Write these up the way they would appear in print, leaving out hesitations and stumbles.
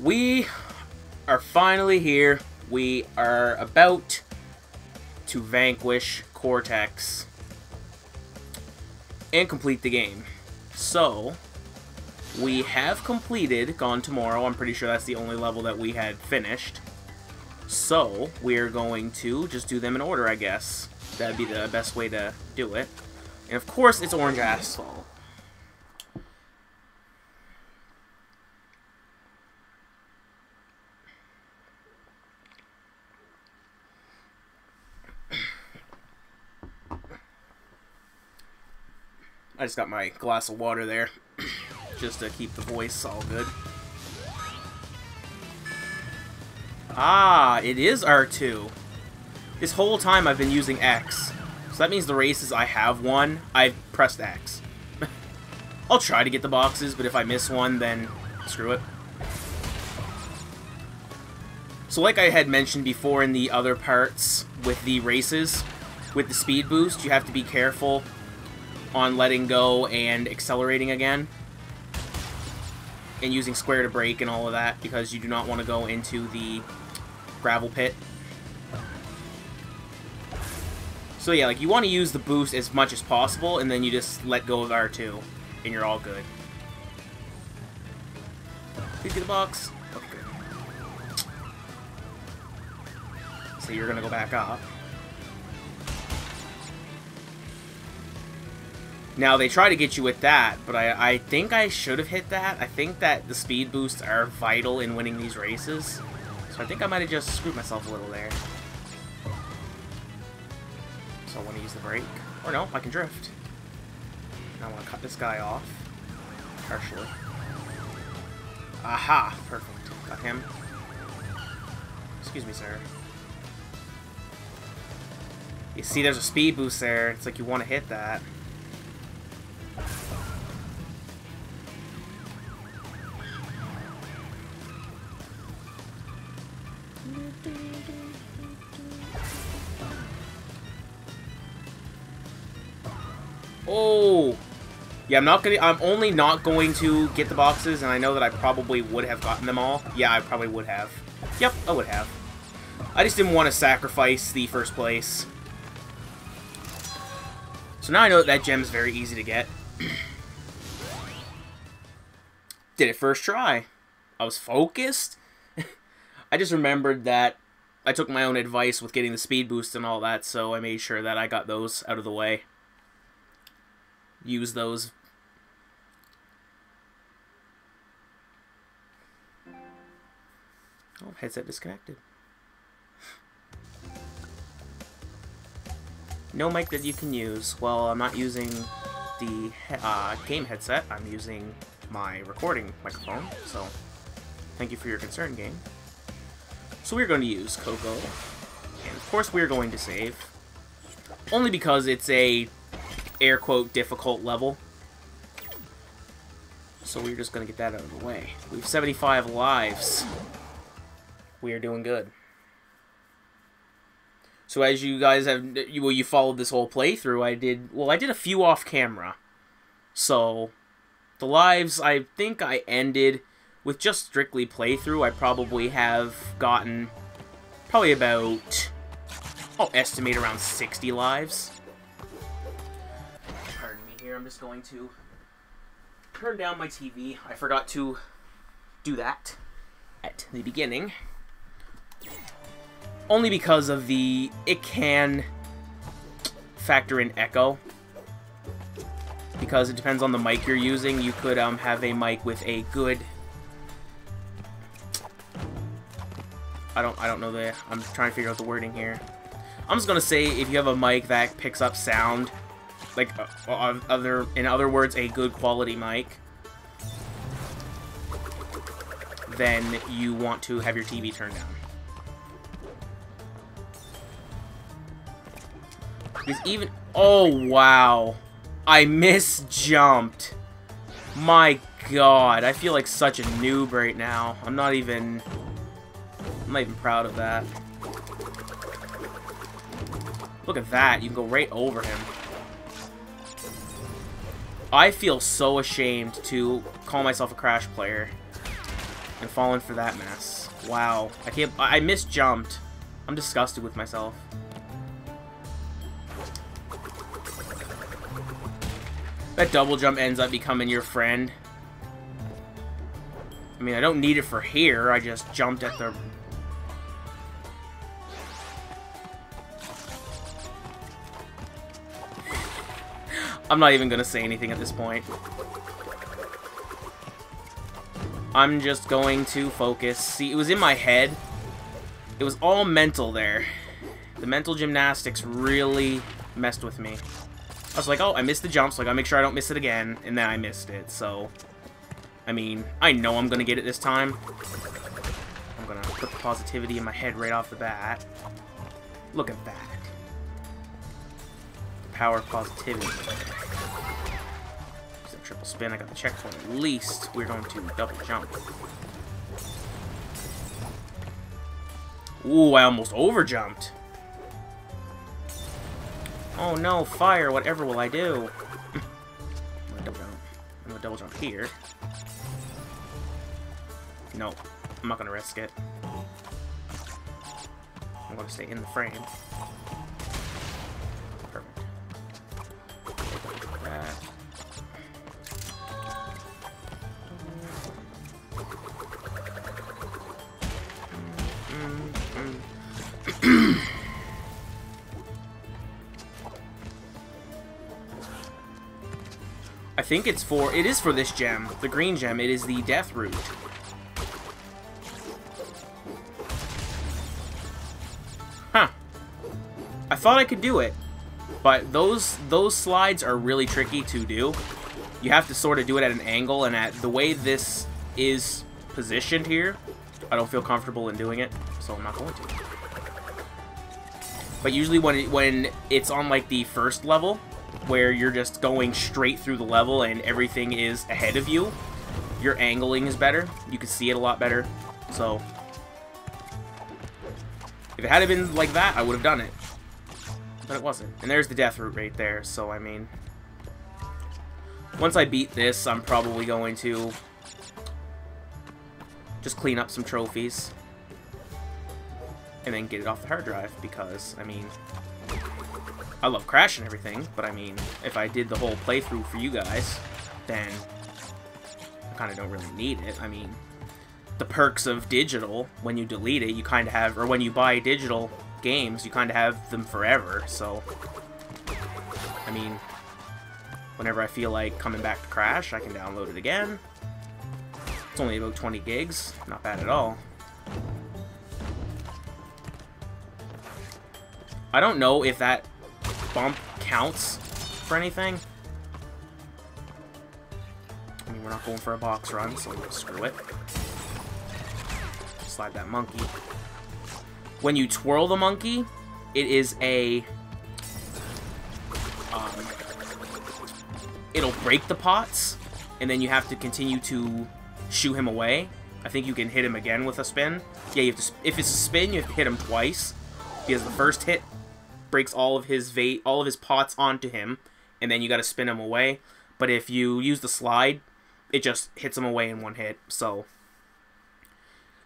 We are finally here. We are about to vanquish Cortex and complete the game. So, we have completed Gone Tomorrow. I'm pretty sure that's the only level that we had finished. So, we're going to just do them in order, I guess. That'd be the best way to do it. And of course, it's Orange Asphalt. I just got my glass of water there, just to keep the voice all good. Ah, it is R2. This whole time I've been using X. So that means the races I have won, I've pressed X. I'll try to get the boxes, but if I miss one, then screw it. So like I had mentioned before in the other parts with the races, with the speed boost, you have to be careful on letting go and accelerating again. And using square to brake and all of that, because you do not want to go into the gravel pit. So yeah, like you want to use the boost as much as possible, and then you just let go of R2, and you're all good. Please get the box. Okay, good. So you're gonna go back up. Now, they try to get you with that, but I think I should have hit that. I think that the speed boosts are vital in winning these races. So I think I might have just screwed myself a little there. So I want to use the brake. Or no, I can drift. I want to cut this guy off. Partially. Aha! Perfect. Got him. Excuse me, sir. You see there's a speed boost there. It's like you want to hit that. Oh! Yeah, I'm only not going to get the boxes, and I know that I probably would have gotten them all. Yeah, I probably would have. Yep, I would have. I just didn't want to sacrifice the first place. So now I know that gem is very easy to get. Did it first try. I was focused. I just remembered that I took my own advice with getting the speed boost and all that, so I made sure that I got those out of the way. Use those. Oh, headset disconnected. No mic that you can use. Well, I'm not using the game headset. I'm using my recording microphone, so thank you for your concern, game. So we're going to use Coco, and of course we're going to save. Only because it's a air quote difficult level. So we're just gonna get that out of the way. We have 75 lives. We are doing good. So as you guys have, well, you followed this whole playthrough, I did a few off camera. So the lives, I think I ended with just strictly playthrough. I probably have gotten probably about, I'll estimate around 60 lives. I'm just going to turn down my TV. I forgot to do that at the beginning. Only because of it can factor in echo. Because it depends on the mic you're using. You could have a mic with a good... I don't know I'm trying to figure out the wording here. I'm just gonna say if you have a mic that picks up sound, like, in other words, a good quality mic, then you want to have your TV turned down. Because even... Oh, wow. I misjumped. My god. I feel like such a noob right now. I'm not even proud of that. Look at that. You can go right over him. I feel so ashamed to call myself a Crash player. and fallen for that mess. Wow. I misjumped. I'm disgusted with myself. That double jump ends up becoming your friend. I mean, I don't need it for here. I just jumped at the... I'm not even gonna say anything at this point. I'm just going to focus. See, it was in my head. It was all mental there. The mental gymnastics really messed with me. I was like, oh, I missed the jump, so I gotta make sure I don't miss it again, and then I missed it, so... I mean, I know I'm gonna get it this time. I'm gonna put the positivity in my head right off the bat. Look at that. The power of positivity. Use that triple spin, I got the checkpoint at least. We're going to double jump. Ooh, I almost overjumped. Oh no, fire, whatever will I do? I'm gonna double jump. I'm gonna double jump here. No, I'm not gonna risk it. I'm gonna stay in the frame. Perfect. Like that. I think it is for this gem, the green gem. It is the death root. Huh. I thought I could do it, but those slides are really tricky to do. You have to sort of do it at an angle, and at the way this is positioned here, I don't feel comfortable in doing it, so I'm not going to. But usually when it's on like the first level, where you're just going straight through the level and everything is ahead of you, your angling is better. You can see it a lot better. So, if it had been like that, I would have done it. But it wasn't. And there's the death root right there, so I mean... Once I beat this, I'm probably going to just clean up some trophies. And then get it off the hard drive, because, I mean... I love Crash and everything, but I mean, if I did the whole playthrough for you guys, then I kind of don't really need it. I mean, the perks of digital, when you delete it, you kind of have, or when you buy digital games, you kind of have them forever, so, I mean, whenever I feel like coming back to Crash, I can download it again. It's only about 20 gigs, not bad at all. I don't know if that bump counts for anything. I mean, we're not going for a box run, so we'll screw it. Slide that monkey. When you twirl the monkey, it is a... it'll break the pots, and then you have to continue to shoo him away. I think you can hit him again with a spin. Yeah, you have to. If it's a spin, you have to hit him twice, because the first hit breaks all of his pots onto him, and then you got to spin him away. But if you use the slide, it just hits him away in one hit. So,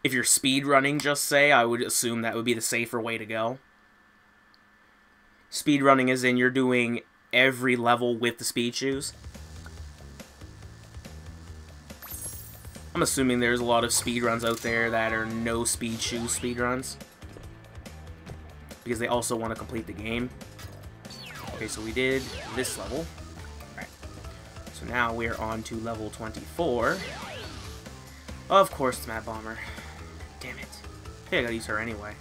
if you're speed running, just say, I would assume that would be the safer way to go. Speed running is in you're doing every level with the speed shoes. I'm assuming there's a lot of speed runs out there that are no speed shoes speed runs, because they also want to complete the game. Okay, so we did this level. Alright. So now we're on to level 24. Of course it's Mad Bomber. Damn it. Hey, I gotta use her anyway.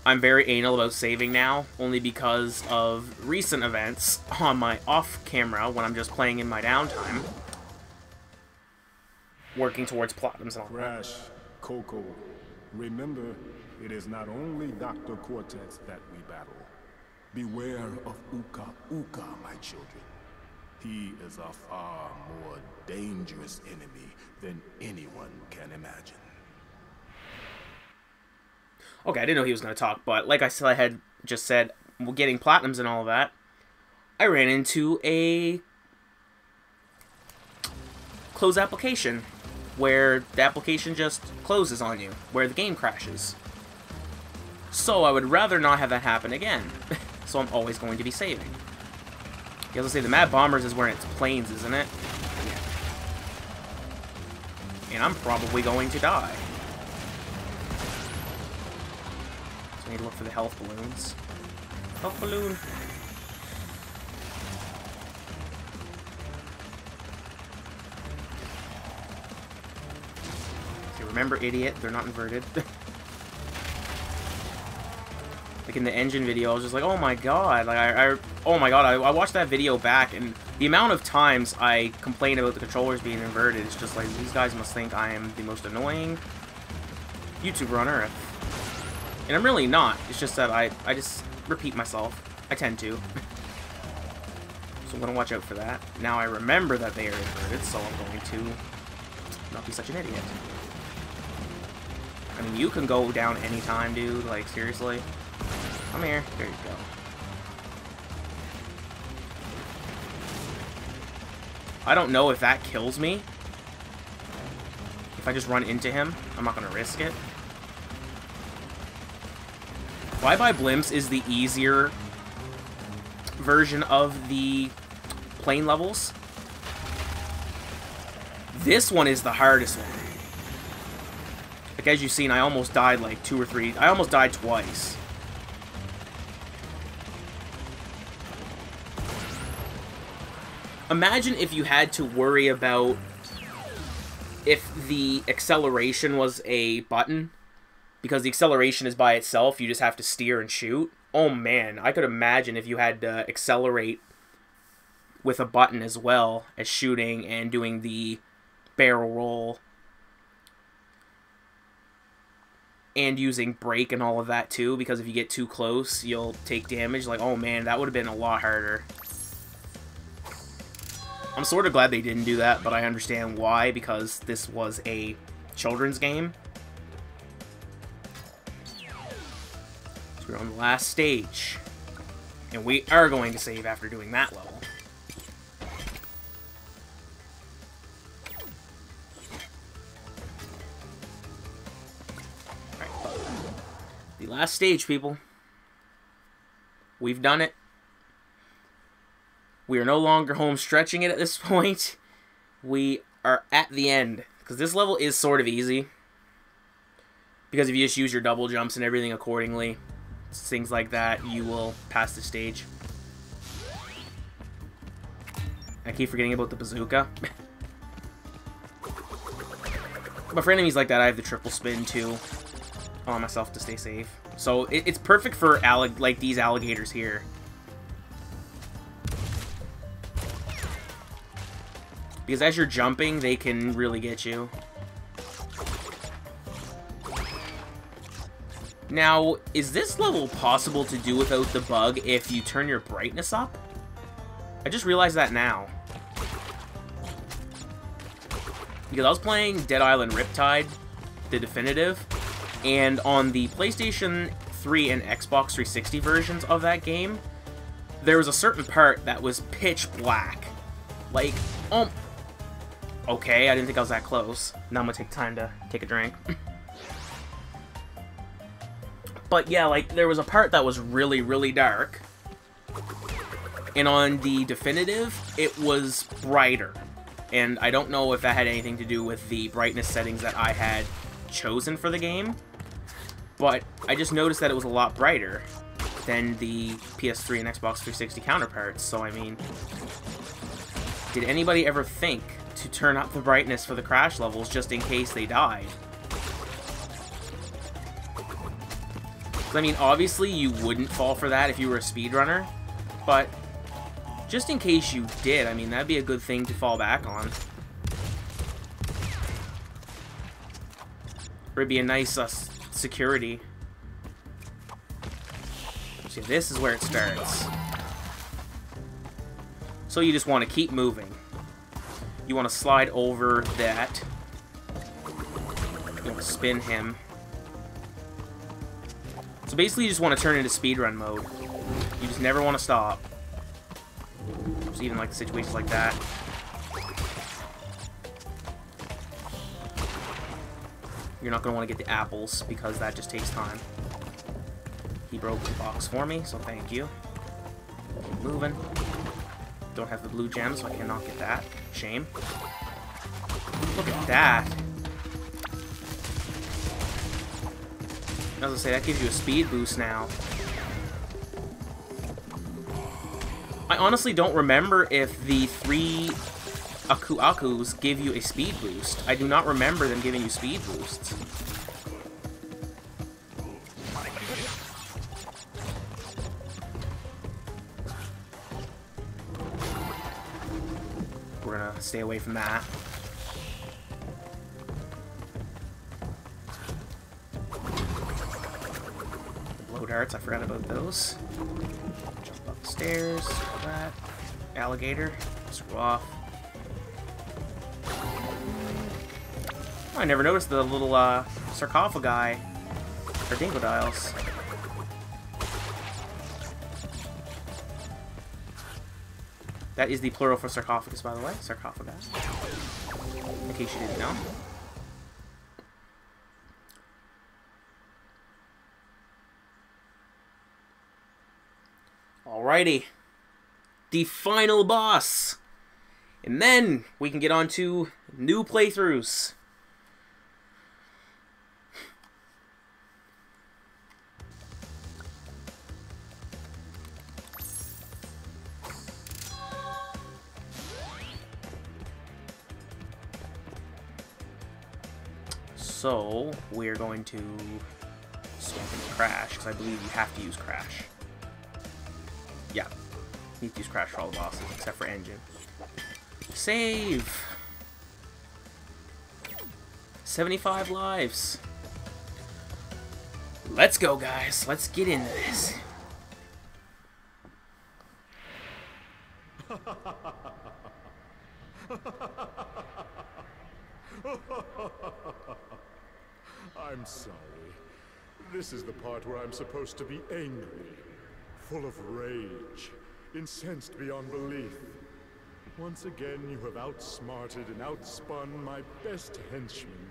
I'm very anal about saving now, only because of recent events on my off-camera when I'm just playing in my downtime. Working towards platinums and all that. Crash, Coco, remember, it is not only Dr. Cortex that we battle. Beware of Uka Uka, my children. He is a far more dangerous enemy than anyone can imagine. Okay, I didn't know he was going to talk, but like I had just said, getting platinums and all of that, I ran into a close application where the application just closes on you, where the game crashes. So I would rather not have that happen again. So I'm always going to be saving. You also say the Mad Bombers is where it's planes, isn't it? Yeah. And I'm probably going to die. So I need to look for the health balloons. Health balloon. Okay, remember, idiot, they're not inverted. Like in the engine video, I was just like, oh my god, like I watched that video back, and the amount of times I complain about the controllers being inverted, it's just like, these guys must think I am the most annoying YouTuber on Earth. And I'm really not, it's just that I just repeat myself. I tend to. So I'm gonna watch out for that. Now I remember that they are inverted, so I'm going to not be such an idiot. I mean, you can go down anytime, dude, like, seriously. Come here. There you go. I don't know if that kills me. If I just run into him, I'm not going to risk it. Flyby Blimps is the easier version of the plane levels. This one is the hardest one. Like, as you've seen, I almost died like 2 or 3. I almost died twice. Imagine if you had to worry about if the acceleration was a button, because the acceleration is by itself, you just have to steer and shoot. Oh man, I could imagine if you had to accelerate with a button as well as shooting and doing the barrel roll and using brake and all of that too, because if you get too close, you'll take damage. Like, oh man, that would have been a lot harder. I'm sort of glad they didn't do that, but I understand why, because this was a children's game. So we're on the last stage, and we are going to save after doing that level. Alright, the last stage, people. We've done it. We are no longer home stretching it at this point. We are at the end. Because this level is sort of easy. Because if you just use your double jumps and everything accordingly, things like that, you will pass the stage. I keep forgetting about the bazooka. But for enemies like that, I have the triple spin too. I want myself to stay safe. So it's perfect for like these alligators here. Because as you're jumping, they can really get you. Now, is this level possible to do without the bug if you turn your brightness up? I just realized that now. Because I was playing Dead Island Riptide, the definitive, and on the PlayStation 3 and Xbox 360 versions of that game, there was a certain part that was pitch black. Like, okay, I didn't think I was that close. Now I'm gonna take time to take a drink. But yeah, like, there was a part that was really, really dark. And on the definitive, it was brighter. And I don't know if that had anything to do with the brightness settings that I had chosen for the game. But I just noticed that it was a lot brighter than the PS3 and Xbox 360 counterparts. So, I mean, did anybody ever think to turn up the brightness for the crash levels just in case they died? I mean, obviously you wouldn't fall for that if you were a speedrunner, but just in case you did, I mean, that'd be a good thing to fall back on. Or it'd be a nice security. See, this is where it starts. So you just want to keep moving. You want to slide over that. You want to spin him. So basically you just want to turn into speedrun mode. You just never want to stop. So even like situations like that. You're not going to want to get the apples because that just takes time. He broke the box for me, so thank you. Keep moving. Don't have the blue gems, so I cannot get that. Shame. Look at that. As I say, that gives you a speed boost now. I honestly don't remember if the 3 Aku-Akus give you a speed boost. I do not remember them giving you speed boosts. We're gonna stay away from that. Blow darts, I forgot about those. Jump up the stairs, that. Alligator, screw off. Oh, I never noticed the little sarcophagi or dingodills. That is the plural for sarcophagus, by the way. Sarcophagus. In case you didn't know. Alrighty. The final boss. And then we can get on to new playthroughs. So, we're going to swap into Crash, because I believe you have to use Crash. Yeah, you need to use Crash for all the bosses, except for Engine. Save! 75 lives. Let's go, guys. Let's get into this. I'm sorry. This is the part where I'm supposed to be angry, full of rage, incensed beyond belief. Once again, you have outsmarted and outspun my best henchman.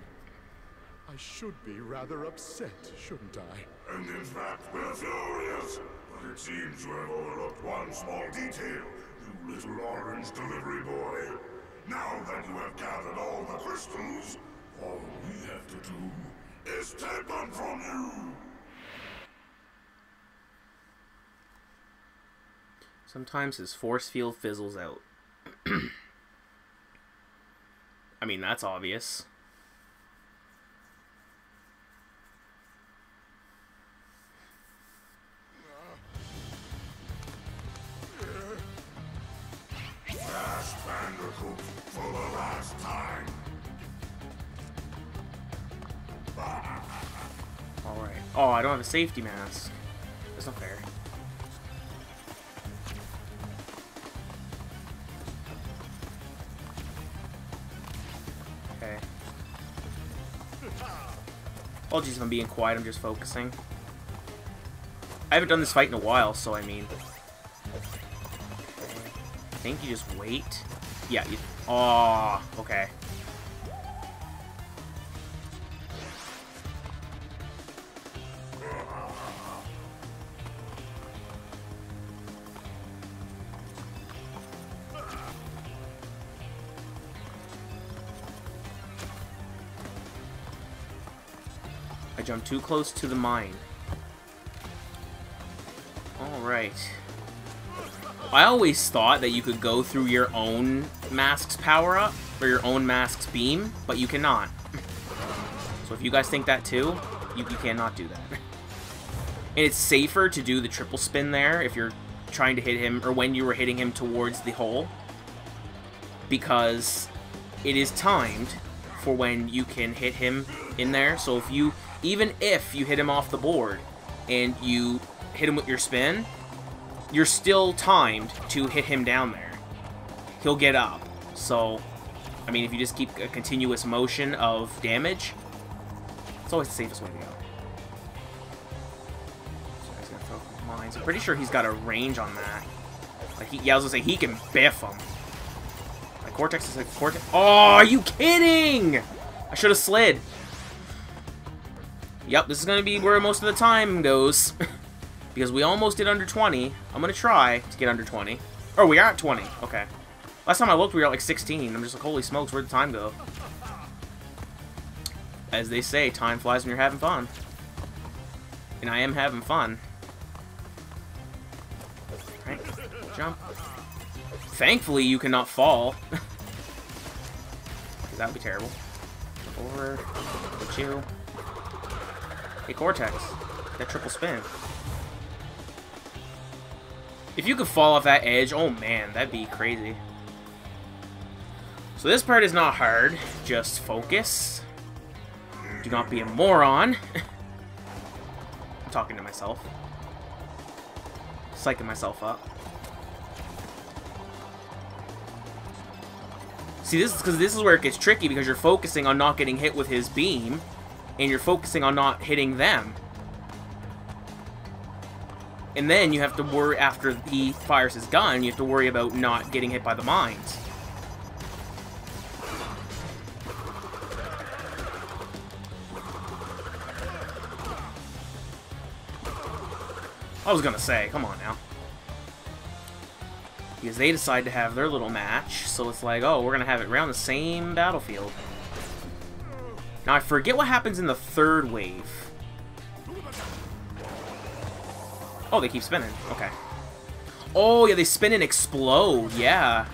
I should be rather upset, shouldn't I? And in fact, we're furious, but it seems you have overlooked one small detail, you little orange delivery boy. Now that you have gathered all the crystals, all we have to do is take them from you. Sometimes his force field fizzles out. I mean, that's obvious. Crash Bandicoot for the last time. Alright. Oh, I don't have a safety mask. That's not fair. Okay. Apologies if I'm being quiet, I'm just focusing. I haven't done this fight in a while, so I mean... I think you just wait. Yeah, you... Oh, okay. I jumped too close to the mine. Alright. I always thought that you could go through your own mask's power-up, or your own mask's beam, but you cannot. So if you guys think that too, you cannot do that. And it's safer to do the triple spin there if you're trying to hit him, or when you were hitting him towards the hole, because it is timed for when you can hit him in there. So if you, even if you hit him off the board and you hit him with your spin, you're still timed to hit him down there. He'll get up. So, I mean, if you just keep a continuous motion of damage, it's always the safest way to go. So he's gonna throw mines. I'm pretty sure he's got a range on that. Like, yeah, I was gonna say, he can biff him. Like, Cortex is like, Cortex. Oh, are you kidding? I should have slid. Yep, this is gonna be where most of the time goes. Because we almost did under 20. I'm gonna try to get under 20. Oh, we are at 20. Okay. Last time I looked, we were at like 16. I'm just like, holy smokes, where'd the time go? As they say, time flies when you're having fun. And I am having fun. Right, jump. Thankfully, you cannot fall. That would be terrible. Jump over. Hit you. Hey, Cortex. That triple spin. If you could fall off that edge, oh man, that'd be crazy. So this part is not hard. Just focus. Do not be a moron. I'm talking to myself. Psyching myself up. See, this is where it gets tricky because you're focusing on not getting hit with his beam, and you're focusing on not hitting them. And then you have to worry, after he fires his gun, you have to worry about not getting hit by the mines. I was gonna say, come on now. Because they decide to have their little match, so it's like, oh, we're gonna have it around the same battlefield. Now, I forget what happens in the third wave. Oh, they keep spinning. Okay. Oh, yeah, they spin and explode. Yeah.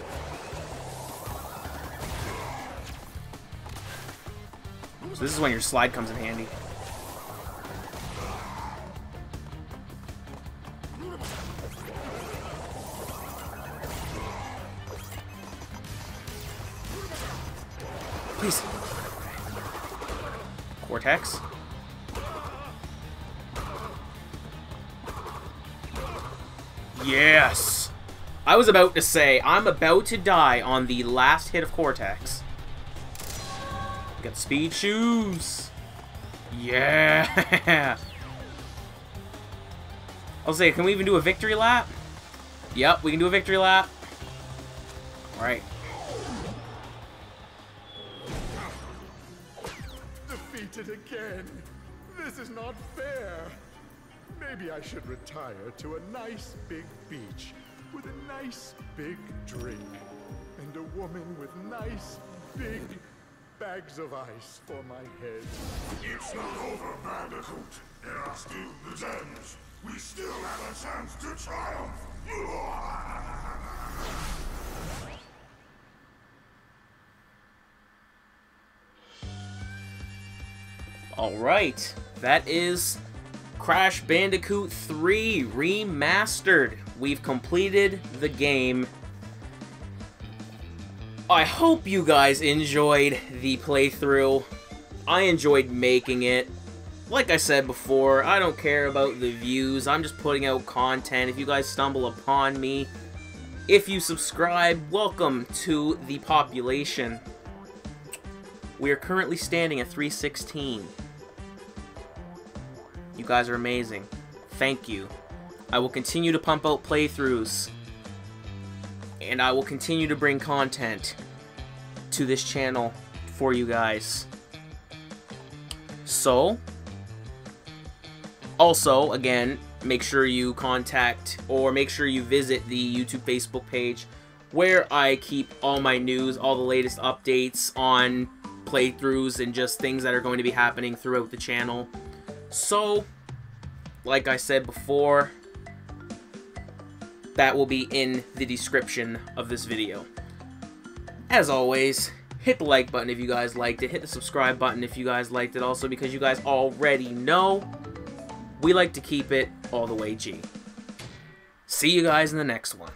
So this is when your slide comes in handy. Please. Cortex. Yes! I was about to say, I'm about to die on the last hit of Cortex. Got speed shoes! Yeah! I'll say, can we even do a victory lap? Yep, we can do a victory lap. Alright. Defeated again! This is not fair! Maybe I should retire to a nice big beach with a nice big drink and a woman with nice big bags of ice for my head. It's not over, Bandicoot. There are still the gems. We still have a chance to triumph. Alright, that is Crash Bandicoot 3 Remastered. We've completed the game. I hope you guys enjoyed the playthrough. I enjoyed making it. Like I said before, I don't care about the views. I'm just putting out content. If you guys stumble upon me, if you subscribe, welcome to the population. We are currently standing at 316. You guys are amazing. Thank you. I will continue to pump out playthroughs. And I will continue to bring content to this channel for you guys. So, also, again, make sure you contact or make sure you visit the YouTube Facebook page where I keep all my news, all the latest updates on playthroughs and just things that are going to be happening throughout the channel. So, like I said before, that will be in the description of this video. As always, hit the like button if you guys liked it. Hit the subscribe button if you guys liked it also, because you guys already know we like to keep it all the way G. See you guys in the next one.